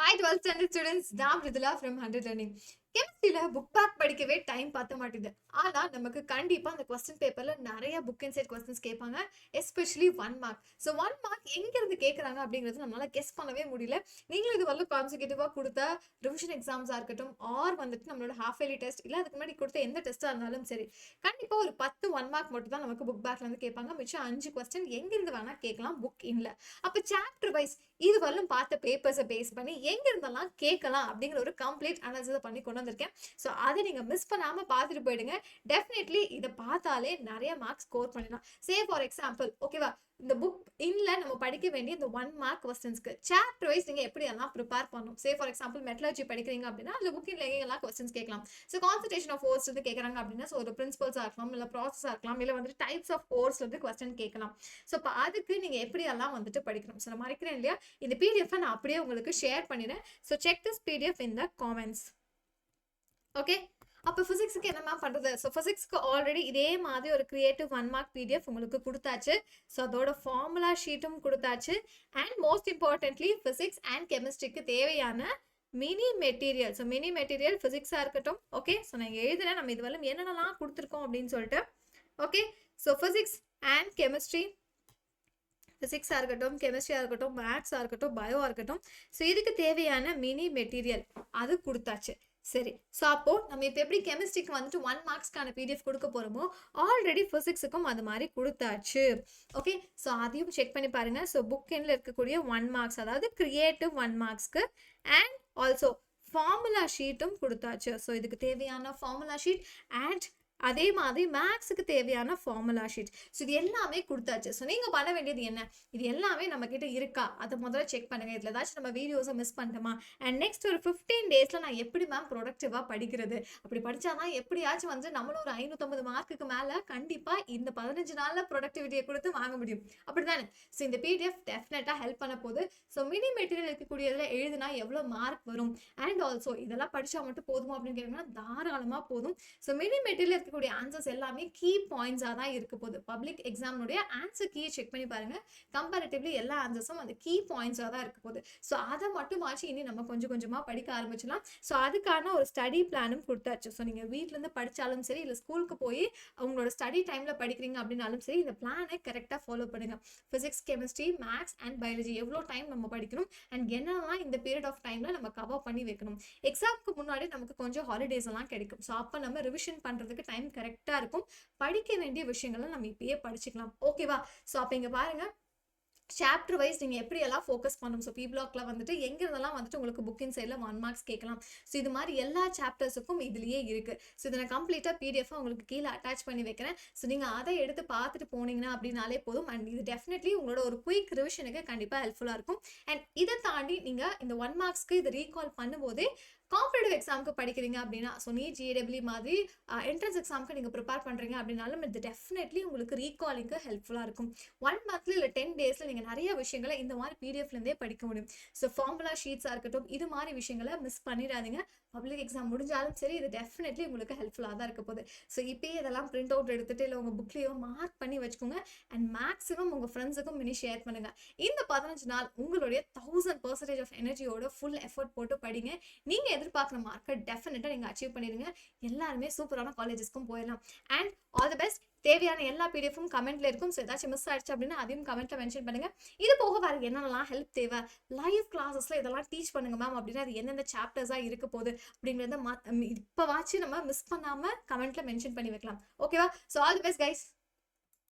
Hi 12th standard students, நான் Mirudhula from 100 Learning. கெமிஸ்ட்ரியில book back படிக்கவே டைம் பத்த மாட்டேது. ஆனா நமக்கு கண்டிப்பா அந்த கொஸ்டின் பேப்பர்ல நிறைய புக் இன்சைட் கொஸ்டின்ஸ் கேட்பாங்க. Especially 1 mark. ஸோ 1 மார்க் எங்க இருந்து கேட்கறாங்க அப்படிங்கிறது நம்மளால கெஸ் பண்ணவே முடியல. நீங்களும் இது வரல கான்சிக்யூட்டிவா கொடுத்த ரிவிஷன் எக்ஸாம்ஸா இருக்கட்டும், ஆர் வந்துட்டு நம்மளோட ஹாஃப் இயர்லி டெஸ்ட் இல்ல அதுக்கு முன்னாடி கொடுத்த எந்த டெஸ்டா இருந்தாலும் சரி, கண்டிப்பா ஒரு 10 1 மார்க் மட்டும் தான் நமக்கு புக் பேக்ல இருந்து கேட்பாங்க. மிச்சம் 5 கொஸ்டின் எங்க இருந்து வேணா கேட்கலாம், புக் இன்ல. அப்ப சாப்டர் வைஸ் இது வரலும் பார்த்த பேப்பர்ஸை பேஸ் பண்ணி எங்க இருந்தெல்லாம் கேட்கலாம் அப்படிங்கிற ஒரு கம்ப்ளீட் அனாலிசிஸ் பண்ணி கொண்டு வந்திருக்கேன். ஸோ அதை நீங்க மிஸ் பண்ணாம பார்த்துட்டு போயிடுங்க. டெஃபினெட்லி இதை பார்த்தாலே நிறைய மார்க்ஸ் ஸ்கோர் பண்ணலாம். சே ஃபார் எக்ஸாம்பிள், ஓகேவா, இந்த புக் இன்ல நம்ம படிக்க வேண்டிய இந்த 1 மார்க் கொஸ்டின்ஸ்க்கு சாப்டர் வைஸ் நீங்க எப்படி எல்லாம் ப்ரிப்பேர் பண்ணணும். சே ஃபார் எக்ஸாம்பிள் மெட்டலர்ஜி படிக்கிறீங்க அப்படின்னா அந்த புக் இன்ல எங்கெல்லாம் கொஸ்டின்ஸ் கேட்கலாம். ஸோ கான்சன்ட்ரேஷன் ஆஃப் ஓர்ஸ் வந்து கேட்கறாங்க அப்படின்னா ஸோ ஒரு பிரின்சிபல்ஸா இருக்கலாம், இல்லை ப்ராசஸா இருக்கலாம், இல்லை வந்துட்டு டைப்ஸ் ஆஃப் ஓர்ஸ் வந்து கொஸ்டின் கேட்கலாம். ஸோ இப்போ அதுக்கு நீங்க எப்படி எல்லாம் வந்துட்டு படிக்கணும். ஸோ நான் மறைக்கிறேன் இல்லையா, இந்த பிடிஎஃப் நான் அப்படியே உங்களுக்கு ஷேர் பண்ணிடுறேன். So check this PDF in the comments. Okay, அப்போ ஃபிசிக்ஸுக்கு என்ன மேம் பண்ணுறது. ஸோ ஃபிசிக்ஸ்க்கு ஆல்ரெடி இதே மாதிரி ஒரு கிரியேட்டிவ் 1 மார்க் பிடிஎஃப் உங்களுக்கு கொடுத்தாச்சு. ஸோ அதோட ஃபார்முலா ஷீட்டும் கொடுத்தாச்சு. And most importantly physics and கெமிஸ்ட்ரிக்கு தேவையான mini material. So mini material ஃபிசிக்ஸாக இருக்கட்டும். ஓகே, ஸோ நான் எழுதுறேன் நம்ம இது வரலும் என்னென்னலாம் கொடுத்துருக்கோம் அப்படின்னு சொல்லிட்டு. Okay, so physics and chemistry, ஃபிசிக்ஸாக இருக்கட்டும், கெமிஸ்ட்ரியாக இருக்கட்டும், மேத்ஸாக இருக்கட்டும், பயோவாக இருக்கட்டும், ஸோ இதுக்கு தேவையான மினி மெட்டீரியல் அது கொடுத்தாச்சு. சரி, ஸோ அப்போ நம்ம இப்போ எப்படி கெமிஸ்ட்ரிக்கு வந்துட்டு 1 மார்க்ஸ்க்கான பிடிஎஃப் கொடுக்க போகிறோமோ ஆல்ரெடி ஃபிசிக்ஸுக்கும் அது மாதிரி கொடுத்தாச்சு. ஓகே, ஸோ அதையும் செக் பண்ணி பாருங்க. ஸோ புக் எண்ணில் இருக்கக்கூடிய 1 மார்க்ஸ், அதாவது கிரியேட்டிவ் 1 மார்க்ஸ்க்கு அண்ட் ஆல்சோ ஃபார்முலா ஷீட்டும் கொடுத்தாச்சு. ஸோ இதுக்கு தேவையான ஃபார்முலா ஷீட் அண்ட் அதே மாதிரி மேக்ஸுக்கு தேவையான ஃபார்முலா ஷீட். ஸோ இது எல்லாமே கொடுத்தாச்சு. ஸோ நீங்கள் பண்ண வேண்டியது என்ன, இது எல்லாமே நம்ம கிட்ட இருக்கா அதை முதல்ல செக் பண்ணுங்க. இதில் ஏதாச்சும் நம்ம வீடியோஸை மிஸ் பண்ணிட்டோமா, அண்ட் நெக்ஸ்ட் ஒரு 15 டேஸில் நான் எப்படி மேம் ப்ரொடக்டிவாக படிக்கிறது, அப்படி படித்தாதான் எப்படியாச்சும் வந்து நம்மளும் ஒரு 550 மார்க்குக்கு மேலே கண்டிப்பாக இந்த 15 நாளில் ப்ரொடக்டிவிட்டியை கொடுத்து வாங்க முடியும். அப்படி தானே. ஸோ இந்த பிடிஎஃப் டெஃபினட்டாக ஹெல்ப் பண்ண போகுது. ஸோ மினி மெட்டீரியல் இருக்கக்கூடியதில் எழுதுனா எவ்வளோ மார்க் வரும், அண்ட் ஆல்சோ இதெல்லாம் படித்தா மட்டும் போதுமா அப்படின்னு கேட்டிங்கன்னா தாராளமாக போதும். ஸோ மினி மெட்டீரியல் ஆன்சர்ஸ் எல்லாமே கீ பாயிண்ட்ஸா தான் இருக்க போகுது. பப்ளிக் எக்ஸாம்னுடைய ஆன்சர் கீ செக் பண்ணி பாருங்க. கம்பேரிட்டிவ்லி எல்லா ஆன்சர்ஸும் அந்த கீ பாயிண்ட்ஸா தான் இருக்க போகுது. ஸோ அதை மட்டும் ஆச்சு இனி நம்ம கொஞ்சம் கொஞ்சமா படிக்க ஆரம்பிச்சலாம். ஸோ அதுக்கான ஒரு ஸ்டடி பிளானும் கொடுத்தாச்சு. ஸோ நீங்க வீட்ல இருந்து படிச்சாலும் சரி, இல்லை ஸ்கூலுக்கு போய் உங்களோட ஸ்டடி டைம்ல படிக்கிறீங்க அப்படின்னாலும் சரி, இந்த பிளானை கரெக்டா ஃபாலோ பண்ணுங்க. Physics, chemistry, maths and biology எவ்வளோ டைம் நம்ம படிக்கணும் அண்ட் என்னெல்லாம் இந்த பீரியட் ஆஃப் டைம்ல நம்ம கவர் பண்ணி வைக்கணும். எக்ஸாமுக்கு முன்னாடி நமக்கு கொஞ்சம் ஹாலிடேஸ் எல்லாம் கிடைக்கும். ஸோ அப்போ நம்ம ரிவிஷன் பண்றதுக்கு டைம் கரெக்டா இருக்கும். படிக்க வேண்டிய விஷயங்களை நம்ம இப்பயே படிச்சுக்கலாம். ஓகேவா. ஸோ அப்போ இங்க பாருங்க, சாப்டர் வைஸ் நீங்கள் எப்படி எல்லாம் ஃபோக்கஸ் பண்ணணும். ஸோ பி பிளாக்ல வந்துட்டு எங்க இருந்தெல்லாம் வந்துட்டு உங்களுக்கு புக்கின் சைடில் 1 மார்க்ஸ் கேட்கலாம். ஸோ இது மாதிரி எல்லா சாப்டர்ஸுக்கும் இதுலேயே இருக்கு. ஸோ இதை நான் கம்ப்ளீட்டாக பிடிஎஃப் உங்களுக்கு கீழே அட்டாச் பண்ணி வைக்கிறேன். ஸோ நீங்கள் அதை எடுத்து பார்த்துட்டு போனீங்கன்னா அப்படின்னாலே போதும். அண்ட் இது டெஃபினெட்லி உங்களோட ஒரு குயிக் ரிவிஷனுக்கு கண்டிப்பாக ஹெல்ப்ஃபுல்லாக இருக்கும். அண்ட் இதை தாண்டி நீங்கள் இந்த 1 மார்க்ஸ்க்கு இதை ரீகால் பண்ணும்போதே காம்படிட்டிவ் எக்ஸாமுக்கு படிக்கிறீங்க அப்படின்னா, ஸோ நீட், ஜிஏடபிள்யூ மாதிரி என்ட்ரன்ஸ் எக்ஸாமுக்கு நீங்கள் ப்ரிப்பேர் பண்ணுறீங்க அப்படின்னாலும் இது டெஃபினெட்லி உங்களுக்கு ரீகாலிங்க்கு ஹெல்ப்ஃபுல்லாக இருக்கும். 1 மந்த்ல இல்லை 10 டேஸில் நீங்கள் நிறைய விஷயங்களை இந்த மாதிரி பிடிஎஃப்லேருந்தே படிக்க முடியும். ஸோ ஃபார்முலா ஷீட்ஸாக இருக்கட்டும், இது மாதிரி விஷயங்களை மிஸ் பண்ணிடாதீங்க. பப்ளிக் எக்ஸாம் முடிஞ்சாலும் சரி, இது டெஃபினெட்லி உங்களுக்கு ஹெல்ப்ஃபுல்லாக தான் இருக்க போகுது. ஸோ இப்போயே இதெல்லாம் பிரிண்ட் அவுட் எடுத்துகிட்டு இல்லை உங்கள் புக்லேயோ மார்க் பண்ணி வச்சுக்கோங்க. அண்ட் மேக்ஸிமம் உங்கள் ஃப்ரெண்ட்ஸுக்கும் மினி ஷேர் பண்ணுங்கள். இந்த 15 நாள் உங்களுடைய 1000% ஆஃப் எனர்ஜியோட ஃபுல் எஃபர்ட் போட்டு படிங்க. நீங்கள் எதிர்பார்க்குற மார்க்கை டெஃபினட்டாக நீங்கள் அச்சீவ் பண்ணிடுங்க. எல்லாருமே சூப்பரான காலேஜஸ்க்கும் போயிடலாம். And all the best. தேவையான எல்லா பிடிஎஃப்பும் கமெண்ட்ல இருக்கும். ஸோ ஏதாச்சும் மிஸ் ஆயிடுச்சு அப்படின்னா அதையும் கமெண்ட்ல மென்ஷன் பண்ணுங்க. இது போக வேற என்னென்னலாம் ஹெல்ப் தேவை, லைவ் கிளாஸஸ்ல இதெல்லாம் டீச் பண்ணுங்க மேம் அப்படின்னா அது எந்தெந்த சாப்டர்ஸா இருக்க போகுது அப்படிங்கிறத இப்போவாச்சும் நம்ம மிஸ் பண்ணாம கமெண்ட்ல மென்ஷன் பண்ணி வைக்கலாம். ஓகேவா. So all the best guys.